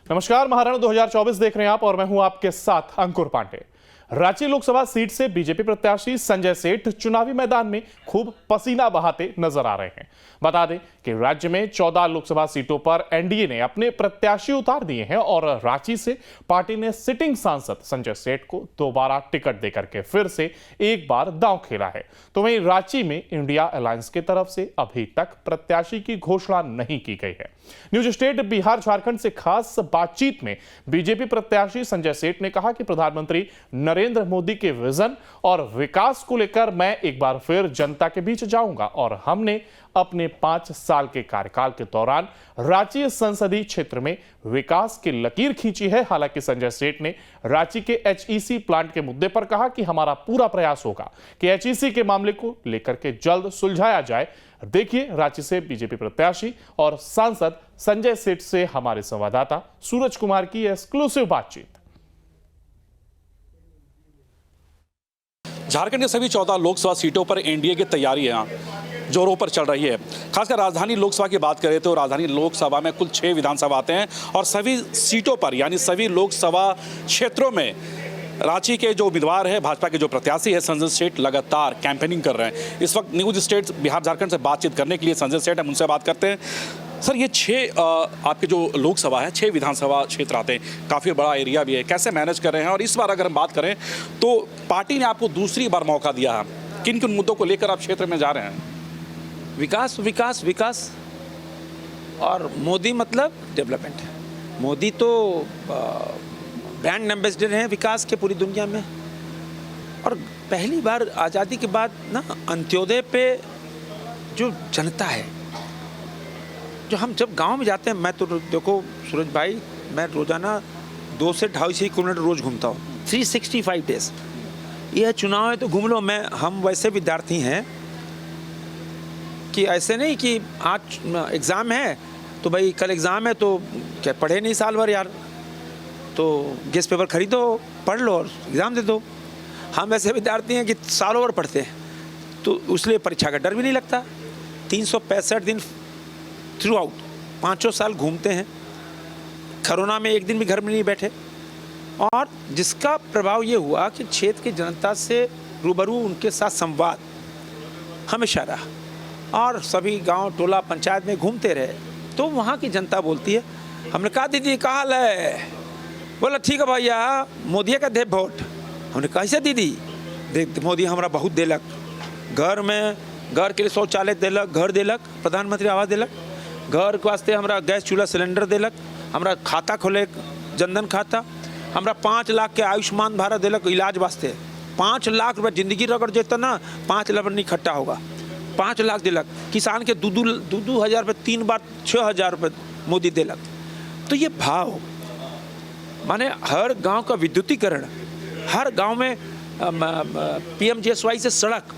नमस्कार, महाराणा 2024 देख रहे हैं आप और मैं हूं आपके साथ अंकुर पांडे। रांची लोकसभा सीट से बीजेपी प्रत्याशी संजय सेठ चुनावी मैदान में खूब पसीना बहाते नजर आ रहे हैं। बता दें कि राज्य में 14 लोकसभा सीटों पर एनडीए ने अपने प्रत्याशी उतार दिए हैं और रांची से पार्टी ने सिटिंग सांसद संजय सेठ को दोबारा टिकट देकर के फिर से एक बार दांव खेला है। तो वहीं रांची में इंडिया अलायंस की तरफ से अभी तक प्रत्याशी की घोषणा नहीं की गई है। न्यूज स्टेट बिहार झारखंड से खास बातचीत में बीजेपी प्रत्याशी संजय सेठ ने कहा कि प्रधानमंत्री नरेंद्र मोदी के विजन और विकास को लेकर मैं एक बार फिर जनता के बीच जाऊंगा और हमने अपने 5 साल के कार्यकाल के दौरान रांची संसदीय क्षेत्र में विकास की लकीर खींची है। हालांकि संजय सेठ ने रांची के एचईसी प्लांट के मुद्दे पर कहा कि हमारा पूरा प्रयास होगा कि एचईसी के मामले को लेकर के जल्द सुलझाया जाए। देखिए रांची से बीजेपी प्रत्याशी और सांसद संजय सेठ से हमारे संवाददाता सूरज कुमार की एक्सक्लूसिव बातचीत। झारखंड के सभी 14 लोकसभा सीटों पर एनडीए की तैयारियां जोरों पर चल रही है। खासकर राजधानी लोकसभा की बात करें तो राजधानी लोकसभा में कुल 6 विधानसभा आते हैं और सभी सीटों पर यानी सभी लोकसभा क्षेत्रों में रांची के जो उम्मीदवार है, भाजपा के जो प्रत्याशी है संजय सेठ लगातार कैंपेनिंग कर रहे हैं। इस वक्त न्यूज स्टेट बिहार झारखंड से बातचीत करने के लिए संजय सेठ हम उनसे बात करते हैं। सर, ये 6 आपके जो लोकसभा है 6 विधानसभा क्षेत्र आते हैं, काफ़ी बड़ा एरिया भी है, कैसे मैनेज कर रहे हैं? और इस बार अगर हम बात करें तो पार्टी ने आपको दूसरी बार मौका दिया है, किन किन मुद्दों को लेकर आप क्षेत्र में जा रहे हैं? विकास विकास विकास और मोदी मतलब डेवलपमेंट है। मोदी तो ब्रांड एम्बेसडर हैं विकास के पूरी दुनिया में। और पहली बार आज़ादी के बाद ना अंत्योदय पे जो जनता है, जो हम जब गांव में जाते हैं, मैं तो देखो सूरज भाई, मैं रोजाना 2 से 250 किलोमीटर रोज घूमता हूँ 365 डेज। यह चुनाव है तो घूम लो। हम वैसे विद्यार्थी हैं कि ऐसे नहीं कि आज एग्ज़ाम है तो भाई कल एग्ज़ाम है तो क्या पढ़े नहीं साल भर यार, तो गेस्ट पेपर खरीदो, पढ़ लो और एग्ज़ाम दे दो। हम ऐसे विद्यार्थी हैं कि सालों भर पढ़ते हैं, तो इसलिए परीक्षा का डर भी नहीं लगता। 365 दिन थ्रू आउट 5 साल घूमते हैं, कोरोना में एक दिन भी घर में नहीं बैठे। और जिसका प्रभाव ये हुआ कि क्षेत्र की जनता से रूबरू उनके साथ संवाद हमेशा रहा और सभी गांव टोला पंचायत में घूमते रहे। तो वहाँ की जनता बोलती है, हमने कहा दीदी क्या हाल है? बोला ठीक है भैया, मोदी का दे वोट। हमने कहा कैसे दीदी? देख मोदी हमारा बहुत देलक, घर में घर के लिए शौचालय देलक, घर देलक, प्रधानमंत्री आवास देलक, घर के वास्ते हमारा गैस चूल्हा सिलेंडर देलक, हमारा खाता खोले जनधन खाता, हमारा 5 लाख के आयुष्मान भारत देलक इलाज वास्ते। 5 लाख रुपये जिंदगी रगड़ जेता ना, 5 लाख नहीं इकट्ठा होगा, 5 लाख दिलक। किसान के 2 हज़ार रुपये 3 बार 6 हज़ार रुपये मोदी दिलक। तो ये भाव माने हर गांव का विद्युतीकरण, हर गांव में PMGSY से सड़क,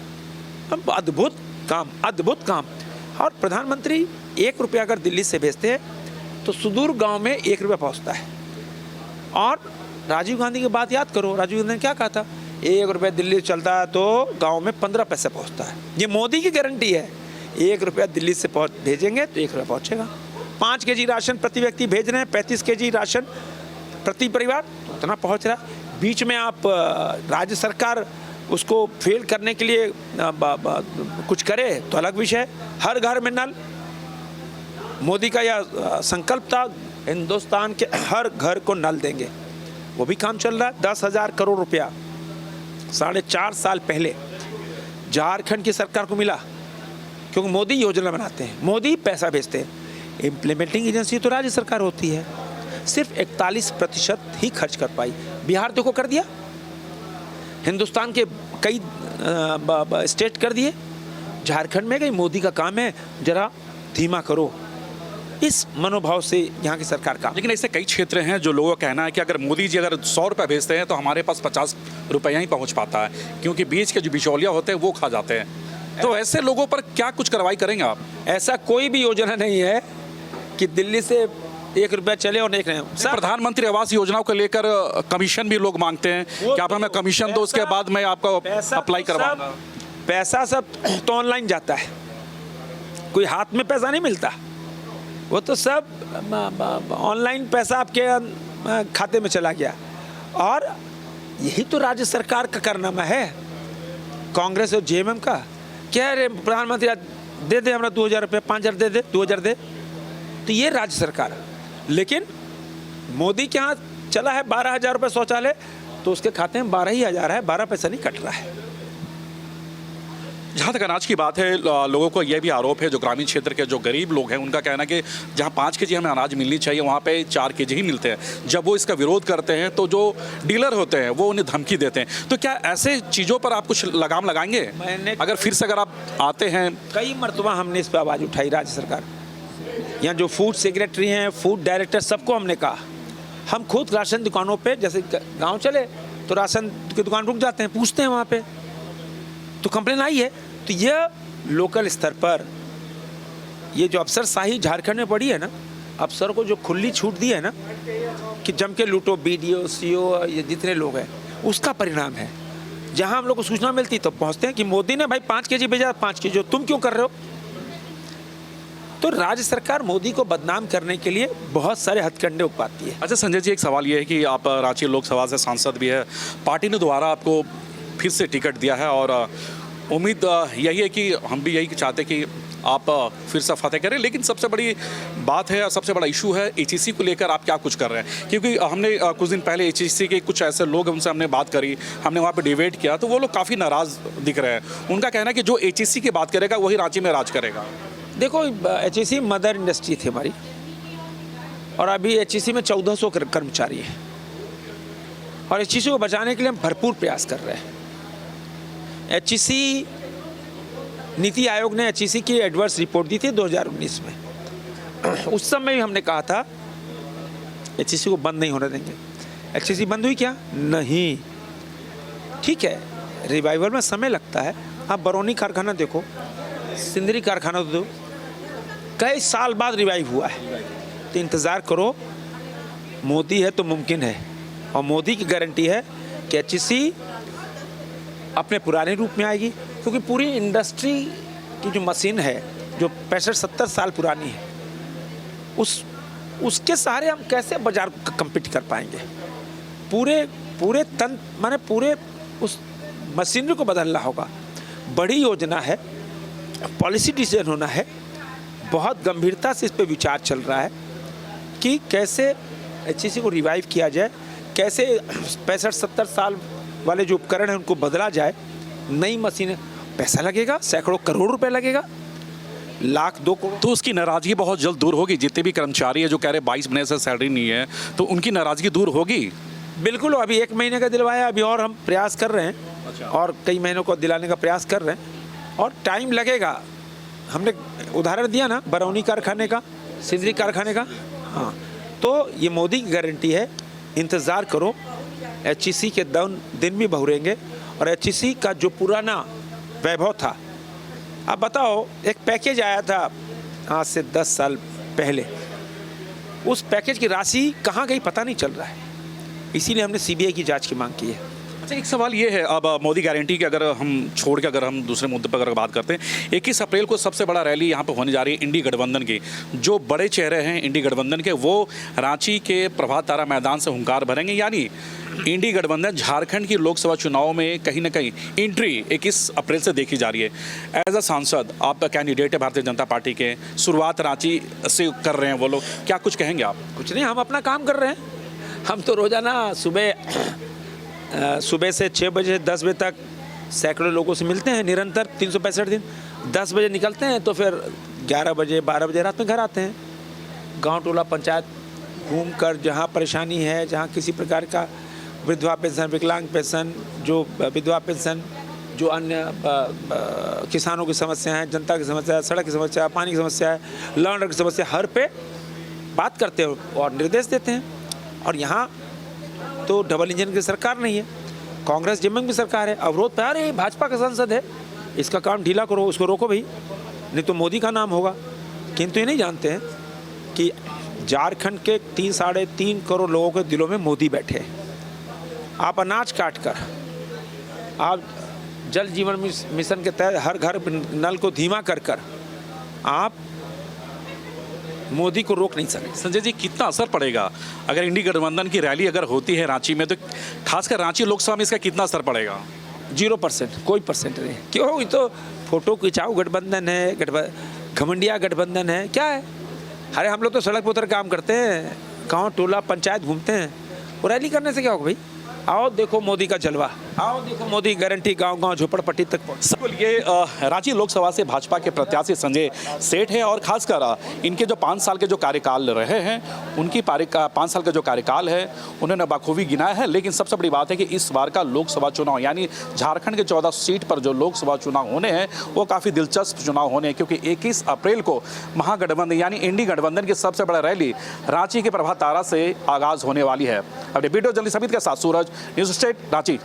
अद्भुत काम, अद्भुत काम। और प्रधानमंत्री 1 रुपया अगर दिल्ली से भेजते हैं तो सुदूर गांव में 1 रुपया पहुंचता है। और राजीव गांधी की बात याद करो, राजीव गांधी ने क्या कहा था? 1 रुपया दिल्ली से चलता है तो गांव में 15 पैसे पहुंचता है। ये मोदी की गारंटी है, 1 रुपया दिल्ली से भेजेंगे तो 1 रुपया पहुंचेगा। 5 kg राशन प्रति व्यक्ति भेज रहे हैं, 35 kg राशन प्रति परिवार, तो उतना पहुंच रहा है। बीच में आप राज्य सरकार उसको फेल करने के लिए कुछ करे तो अलग विषय। हर घर में नल, मोदी का यह संकल्प था हिंदुस्तान के हर घर को नल देंगे, वो भी काम चल रहा है। 10,000 करोड़ रुपया 4.5 साल पहले झारखंड की सरकार को मिला, क्योंकि मोदी योजना बनाते हैं, मोदी पैसा भेजते हैं। इम्प्लीमेंटिंग एजेंसी तो राज्य सरकार होती है, सिर्फ 41% ही खर्च कर पाई। बिहार देखो कर दिया, हिंदुस्तान के कई स्टेट कर दिए, झारखंड में कहीं मोदी का काम है जरा धीमा करो। इस मनोभाव से यहाँ की सरकार का। लेकिन ऐसे कई क्षेत्र हैं जो लोगों का कहना है कि अगर मोदी जी अगर 100 रुपये भेजते हैं तो हमारे पास 50 रुपया ही पहुँच पाता है, क्योंकि बीच के जो बिचौलिया होते हैं वो खा जाते हैं। तो ऐसे लोगों पर क्या कुछ कार्रवाई करेंगे आप? ऐसा कोई भी योजना नहीं है कि दिल्ली से 1 रुपया चले और एक नहीं। प्रधानमंत्री आवास योजनाओं को लेकर कमीशन भी लोग मांगते हैं कि आप हमें कमीशन दो, उसके बाद मैं आपका अप्लाई करवाऊंगा। पैसा सब तो ऑनलाइन जाता है, कोई हाथ में पैसा नहीं मिलता। वो तो सब ऑनलाइन पैसा आपके खाते में चला गया। और यही तो राज्य सरकार का कारनामा है, कांग्रेस और जेएमएम का। क्या रे प्रधानमंत्री दे दे, हमारा 2000 रुपये, 5000 दे दे, 2000 दे, तो ये राज्य सरकार। लेकिन मोदी के यहाँ चला है 12,000 रुपये शौचालय, तो उसके खाते में 12 ही हज़ार है, 12 पैसा नहीं कट रहा है। जहाँ तक अनाज की बात है, लोगों को यह भी आरोप है, जो ग्रामीण क्षेत्र के जो गरीब लोग हैं उनका कहना है कि जहाँ 5 केजी हमें अनाज मिलनी चाहिए वहाँ पे 4 केजी ही मिलते हैं। जब वो इसका विरोध करते हैं तो जो डीलर होते हैं वो उन्हें धमकी देते हैं। तो क्या ऐसे चीज़ों पर आप कुछ लगाम लगाएंगे? अगर फिर से अगर आप आते हैं। कई मरतबा हमने इस पर आवाज़ उठाई, राज्य सरकार, यहाँ जो फूड सेक्रेटरी हैं, फूड डायरेक्टर, सबको हमने कहा। हम खुद राशन दुकानों पे, जैसे गांव चले तो राशन की दुकान रुक जाते हैं, पूछते हैं वहाँ पे, तो कंप्लेन आई है। तो यह लोकल स्तर पर ये जो अफसरशाही झारखंड में पड़ी है ना, अफसर को जो खुली छूट दी है ना कि जम के लूटो, बीडीओ, सीओ, ये जितने लोग हैं, उसका परिणाम है। जहाँ हम लोग को सूचना मिलती तो पहुँचते हैं कि मोदी ने भाई 5 केजी भेजा, 5 केजी तुम क्यों कर रहे हो? तो राज्य सरकार मोदी को बदनाम करने के लिए बहुत सारे हथकंडे उपाती है। अच्छा संजय जी, एक सवाल ये है कि आप रांची लोकसभा से सांसद भी है, पार्टी ने दोबारा आपको फिर से टिकट दिया है और उम्मीद यही है कि हम भी यही चाहते कि आप फिर से फतेह करें। लेकिन सबसे बड़ी बात है, सबसे बड़ा इशू है एचईसी को लेकर आप क्या कुछ कर रहे हैं? क्योंकि हमने कुछ दिन पहले एचईसी के कुछ ऐसे लोग हैं, उनसे हमने बात करी, हमने वहाँ पे डिबेट किया, तो वो लोग काफ़ी नाराज़ दिख रहे हैं। उनका कहना है कि जो एचईसी की बात करेगा वही रांची में राज करेगा। देखो, एचईसी मदर इंडस्ट्री थी हमारी, और अभी एचईसी में 1400 कर्मचारी हैं, और एचईसी को बचाने के लिए हम भरपूर प्रयास कर रहे हैं। एचईसी, नीति आयोग ने एचईसी की एडवर्स रिपोर्ट दी थी 2019 में। उस समय भी हमने कहा था एचईसी को बंद नहीं होने देंगे। एचईसी बंद हुई क्या? नहीं। ठीक है, रिवाइवल में समय लगता है। आप बरौनी कारखाना देखो, सिंदरी कारखाना दो, कई साल बाद रिवाइव हुआ है। तो इंतज़ार करो, मोदी है तो मुमकिन है, और मोदी की गारंटी है कि एचईसी अपने पुराने रूप में आएगी। क्योंकि पूरी इंडस्ट्री की जो मशीन है, जो 65-70 साल पुरानी है, उसके सहारे हम कैसे बाजार कम्पीट कर पाएंगे? पूरे माने पूरे उस मशीनरी को बदलना होगा। बड़ी योजना है, पॉलिसी डिसीजन होना है, बहुत गंभीरता से इस पे विचार चल रहा है कि कैसे एचईसी को रिवाइव किया जाए, कैसे 65-70 साल वाले जो उपकरण हैं उनको बदला जाए। नई मशीनें, पैसा लगेगा, सैकड़ों करोड़ रुपए लगेगा, 1,00,000-2 करोड़। तो उसकी नाराज़गी बहुत जल्द दूर होगी। जितने भी कर्मचारी है जो कह रहे 22 महीने से सैलरी नहीं है, तो उनकी नाराज़गी दूर होगी। बिल्कुल, अभी 1 महीने का दिलवाया, अभी और हम प्रयास कर रहे हैं। अच्छा। और कई महीनों को दिलाने का प्रयास कर रहे हैं, और टाइम लगेगा। हमने उदाहरण दिया ना बरौनी कारखाने का, सिंदरी कारखाने का। हाँ, तो ये मोदी की गारंटी है, इंतज़ार करो, एचईसी के दिन भी बहुरेंगे। और एचईसी का जो पुराना वैभव था, आप बताओ, एक पैकेज आया था आज से 10 साल पहले, उस पैकेज की राशि कहाँ गई पता नहीं चल रहा है। इसीलिए हमने सीबीआई की जांच की मांग की है। अच्छा, एक सवाल ये है, अब मोदी गारंटी की अगर हम छोड़ के अगर हम दूसरे मुद्दे पर अगर बात करते हैं, 21 अप्रैल को सबसे बड़ा रैली यहाँ पर होने जा रही है इंडी गठबंधन की। जो बड़े चेहरे हैं इंडी गठबंधन के, वो रांची के प्रभात तारा मैदान से हुंकार भरेंगे। यानी इंडी गठबंधन झारखंड की लोकसभा चुनाव में कहीं ना कहीं एंट्री 21 अप्रैल से देखी जा रही है। एज अ सांसद, आप कैंडिडेट है भारतीय जनता पार्टी के, शुरुआत रांची से कर रहे हैं वो लोग, क्या कुछ कहेंगे आप? कुछ नहीं, हम अपना काम कर रहे हैं। हम तो रोज़ाना सुबह से 6 बजे 10 बजे तक सैकड़ों लोगों से मिलते हैं निरंतर, 365 दिन। 10 बजे निकलते हैं तो फिर 11 बजे 12 बजे रात में घर आते हैं। गांव टोला पंचायत घूम कर, जहाँ परेशानी है, जहाँ किसी प्रकार का विधवा पेंशन, विकलांग पेंशन, जो विधवा पेंशन, जो अन्य किसानों की समस्या है, जनता की समस्या है, सड़क की समस्या है, पानी की समस्या है, लॉ एंड ऑर्डर की समस्या, हर पे बात करते हैं और निर्देश देते हैं। और यहाँ तो डबल इंजन की सरकार नहीं है, कांग्रेस जेएमएम की सरकार है। अवरोध पे आ रही है, भाजपा का सांसद है, इसका काम ढीला करो, उसको रोको भाई, नहीं तो मोदी का नाम होगा। किंतु ये नहीं जानते हैं कि झारखंड के 3-3.5 करोड़ लोगों के दिलों में मोदी बैठे हैं। आप अनाज काट कर, आप जल जीवन मिशन के तहत हर घर नल को धीमा कर कर आप मोदी को रोक नहीं सके। संजय जी, कितना असर पड़ेगा अगर इंडी गठबंधन की रैली अगर होती है रांची में, तो खासकर रांची लोकसभा में इसका कितना असर पड़ेगा? 0%, कोई परसेंट नहीं। क्यों? ये तो फोटो खिंचाओ गठबंधन है, घमंडिया गठबंधन है, क्या है? अरे हम लोग तो सड़क पर उतर काम करते हैं, गाँव टोला पंचायत घूमते हैं, वो रैली करने से क्या होगा भाई? आओ देखो मोदी का जलवा, आओ देखो मोदी गारंटी गांव गांव झोपड़पट्टी तक पहुंच। बिल्कुल, ये रांची लोकसभा से भाजपा के प्रत्याशी संजय सेठ हैं और खासकर इनके जो 5 साल के जो कार्यकाल रहे हैं, उनकी 5 साल का जो कार्यकाल है उन्होंने बखूबी गिनाया है। लेकिन सबसे बड़ी बात है कि इस बार का लोकसभा चुनाव यानी झारखंड के 14 सीट पर जो लोकसभा चुनाव होने हैं वो काफ़ी दिलचस्प चुनाव होने हैं, क्योंकि 21 अप्रैल को महागठबंधन यानी इंडी गठबंधन की सबसे बड़ा रैली रांची के प्रभात तारा से आगाज़ होने वाली है। अपने वीडियो जर्नलिस्ट समिति के साथ सूरज, न्यूज़ स्टेट, रांची।